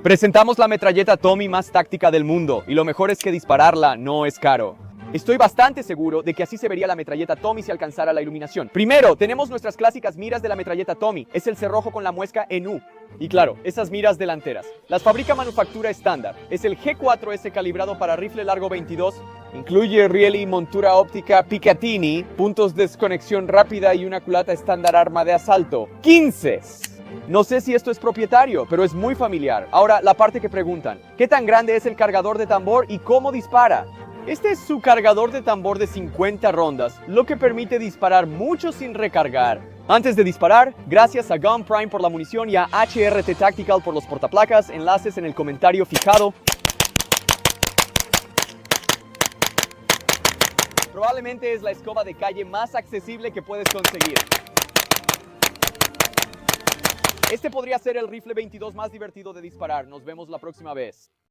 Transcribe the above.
Presentamos la metralleta Tommy más táctica del mundo, y lo mejor es que dispararla no es caro. Estoy bastante seguro de que así se vería la metralleta Tommy si alcanzara la iluminación. Primero, tenemos nuestras clásicas miras de la metralleta Tommy. Es el cerrojo con la muesca en U. Y claro, esas miras delanteras. Las fabrica manufactura estándar. Es el G4S calibrado para rifle largo 22. Incluye riel y montura óptica Picatinny, puntos de desconexión rápida y una culata estándar arma de asalto. 15. No sé si esto es propietario, pero es muy familiar. Ahora, la parte que preguntan. ¿Qué tan grande es el cargador de tambor y cómo dispara? Este es su cargador de tambor de 50 rondas, lo que permite disparar mucho sin recargar. Antes de disparar, gracias a Gun Prime por la munición y a HRT Tactical por los portaplacas, enlaces en el comentario fijado. Probablemente es la escoba de calle más accesible que puedes conseguir. Este podría ser el rifle 22 más divertido de disparar. Nos vemos la próxima vez.